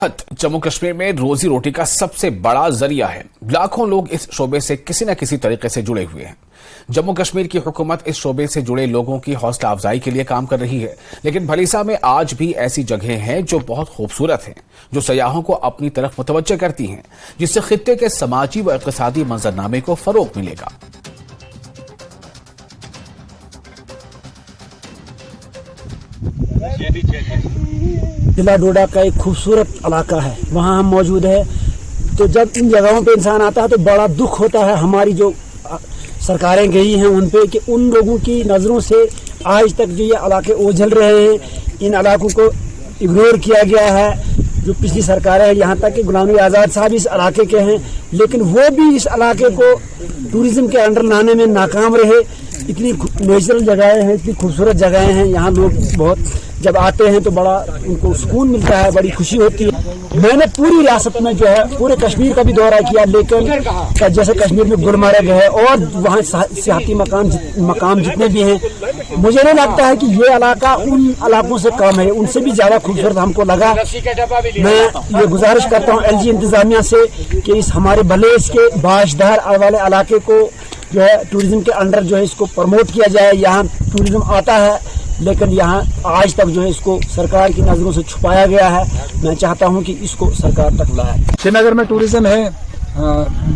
जम्मू कश्मीर में रोजी रोटी का सबसे बड़ा जरिया है। लाखों लोग इस शोबे से किसी न किसी तरीके से जुड़े हुए हैं। जम्मू कश्मीर की हुकूमत इस शोबे से जुड़े लोगों की हौसला अफजाई के लिए काम कर रही है, लेकिन भलीसा में आज भी ऐसी जगहें हैं जो बहुत खूबसूरत हैं, जो सयाहों को अपनी तरफ मुतवज्जह करती हैं, जिससे खित्ते के समाजी व इक़्तिसादी मंजरनामे को फरोग मिलेगा। जिला डोडा का एक खूबसूरत इलाका है, वहाँ हम मौजूद है। तो जब इन जगहों पे इंसान आता है तो बड़ा दुख होता है हमारी जो सरकारें गई हैं उन पे, कि उन लोगों की नज़रों से आज तक जो ये इलाके ओझल रहे हैं, इन इलाकों को इग्नोर किया गया है। जो पिछली सरकारें हैं, यहाँ तक कि गुलाम नबी आज़ाद साहब इस इलाके के हैं, लेकिन वो भी इस इलाके को टूरिज़्म के अंडर लाने में नाकाम रहे। इतनी नेचुरल जगहें हैं, इतनी खूबसूरत जगहें हैं, यहाँ लोग बहुत जब आते हैं तो बड़ा उनको सुकून मिलता है, बड़ी खुशी होती है। मैंने पूरी रियासत में जो है पूरे कश्मीर का भी दौरा किया, लेकिन जैसे कश्मीर में गुलमर्ग है और वहाँ सियाहती मकाम जितने भी हैं, मुझे नहीं लगता है कि ये इलाका उन इलाकों से कम है, उनसे भी ज़्यादा खूबसूरत हमको लगा। मैं ये गुजारिश करता हूँ LG इंतज़ामिया से कि इस हमारे भलेस के बाशदार वाले इलाके को जो है टूरिज़्म के अंडर जो है इसको प्रमोट किया जाए। यहाँ टूरिज़्म आता है, लेकिन यहाँ आज तक जो है इसको सरकार की नज़रों से छुपाया गया है। मैं चाहता हूँ कि इसको सरकार तक लाए। श्रीनगर में टूरिज्म है,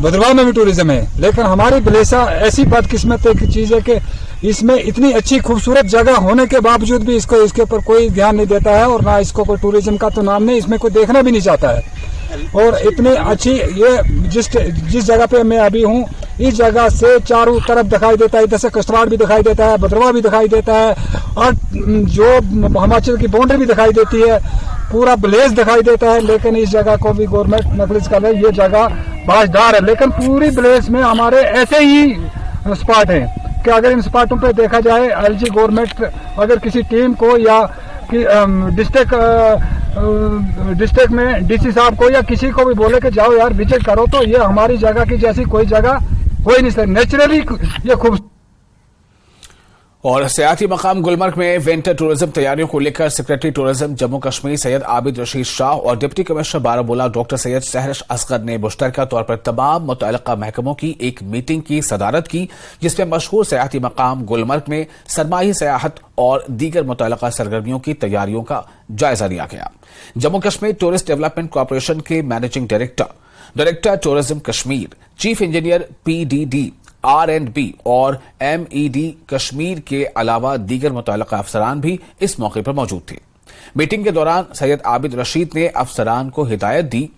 भद्रवाह में भी टूरिज्म है, लेकिन हमारी भलेसा ऐसी बदकिस्मत की चीज़ है कि इसमें इतनी अच्छी खूबसूरत जगह होने के बावजूद भी इसके ऊपर कोई ध्यान नहीं देता है, और ना इसको कोई टूरिज्म का तो नाम नहीं, इसमें कोई देखना भी नहीं चाहता है। और इतनी अच्छी ये जिस जगह पे मैं अभी हूँ, इस जगह से चारों तरफ दिखाई देता है, इधर से कश्तवाड़ भी दिखाई देता है, भद्रवाह भी दिखाई देता है, और जो हिमाचल की बाउंड्री भी दिखाई देती है, पूरा ब्लेस दिखाई देता है। लेकिन इस जगह को भी गवर्नमेंट नफलिस कर रही है। ये जगह बाशदार है, लेकिन पूरी ब्लेस में हमारे ऐसे ही स्पॉट हैं कि अगर इन स्पॉटों पे देखा जाए, LG गवर्नमेंट अगर किसी टीम को या डिस्ट्रिक्ट में DC साहब को या किसी को भी बोले कि जाओ यार विजिट करो, तो ये हमारी जगह की जैसी कोई जगह कोई नहीं सर, नेचुरली ये खूब। और सियाती मकाम गुलमर्ग में विंटर टूरिज्म तैयारियों को लेकर सेक्रेटरी टूरिज्म जम्मू कश्मीर सैयद आबिद रशीद शाह और deputy commissioner Baramulla doctor Syed Sehrish Asghar ने मुश्तरका तौर पर तमाम मुतल्लिका महकमों की एक मीटिंग की सदारत की, जिसमें मशहूर सियाती मकाम गुलमर्ग में सरमाही सयाहत और दीगर मुतल्लिका सरगर्मियों की तैयारियों का जायजा लिया गया। Jammu Kashmir tourist development corporation के managing director tourism Kashmir, chief engineer PDD R&B और MED कश्मीर के अलावा दीगर मुतल्लिका अफसरान भी इस मौके पर मौजूद थे। मीटिंग के दौरान सैयद आबिद रशीद ने अफसरान को हिदायत दी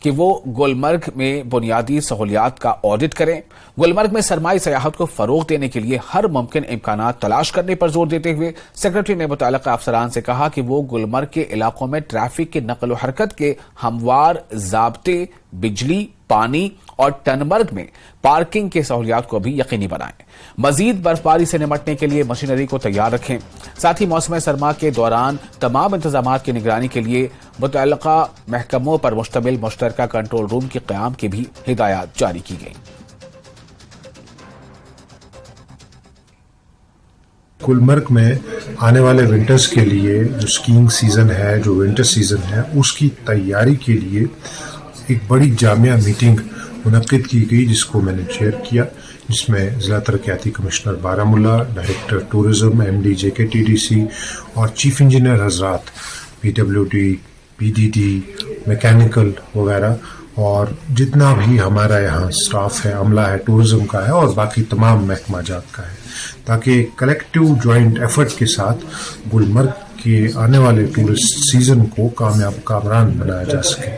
कि वो गुलमर्ग में बुनियादी सहूलियात का ऑडिट करें। गुलमर्ग में सरमाई सयाहत को फरोग देने के लिए हर मुमकिन इम्कानात तलाश करने पर जोर देते हुए सेक्रेटरी ने मुतल्लिका अफसरान से कहा कि वो गुलमर्ग के इलाकों में ट्रैफिक की नकल व हरकत के हमवार ज़ाब्ते, बिजली, पानी और टनमर्ग में पार्किंग के सहूलियात को भी यकीनी बनाएं। मजीद बर्फबारी से निपटने के लिए मशीनरी को तैयार रखें। साथ ही मौसम सरमा के दौरान तमाम इंतजामात की निगरानी के लिए मुतल्लिका महकमों पर मुश्तमिल मुश्तरका कंट्रोल रूम के क़याम की भी हिदायत जारी की गई। गुलमर्ग में आने वाले विंटर्स के लिए जो स्कीइंग सीजन है, जो विंटर सीजन है, उसकी तैयारी के लिए एक बड़ी जामिया मीटिंग मुनक्किद की गई, जिसको मैंने चेयर किया, जिसमें ज़िला तरक्याती commissioner Baramulla, director tourism MD JKTDC और चीफ इंजीनियर हजरात PWD, PDD, मैकेनिकल वगैरह, और जितना भी हमारा यहाँ स्टाफ है, अमला है, टूरिज़्म का है और बाकी तमाम महकमा जात का है, ताकि कलेक्टिव जॉइंट एफर्ट के साथ गुलमर्ग के आने वाले टूरिस्ट सीजन को कामयान बनाया जा सके।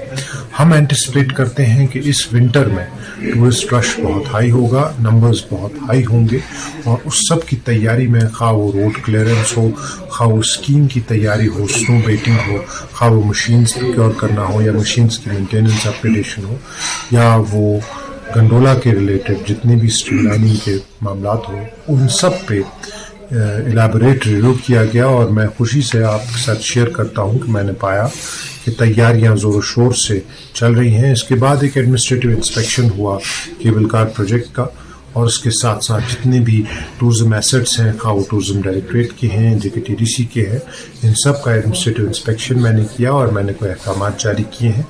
हम एंटिसिपेट करते हैं कि इस विंटर में टूरिस्ट रश बहुत हाई होगा, नंबर्स बहुत हाई होंगे, और उस सब की तैयारी में खा वो रोड क्लियरेंस हो, खा वो स्कीइंग की तैयारी हो, स्नो बेटिंग हो, खा वो मशीन्स प्रोक्योर करना हो या मशीन्स की मेंटेनेंस अपग्रेडेशन हो, या वो गंडोला के रिलेटेड जितने भी स्ट्रीमलाइनिंग के मामलात हो, उन सब पे इलाबोरेट रिव्यू किया गया। और मैं खुशी से आपके साथ शेयर करता हूं कि मैंने पाया कि तैयारियां ज़ोर शोर से चल रही हैं। इसके बाद एक एडमिनिस्ट्रेटिव इंस्पेक्शन हुआ केबल कार प्रोजेक्ट का, اور اس کے ساتھ ساتھ جتنے بھی ٹورزم ایسٹس ہیں، خواہ وہ ٹورزم ڈائریکٹریٹ کے ہیں، JKTDC کے ہیں، ان سب کا ایڈمنسٹریٹو انسپیکشن میں نے کیا اور میں نے کوئی احکامات جاری کیے ہیں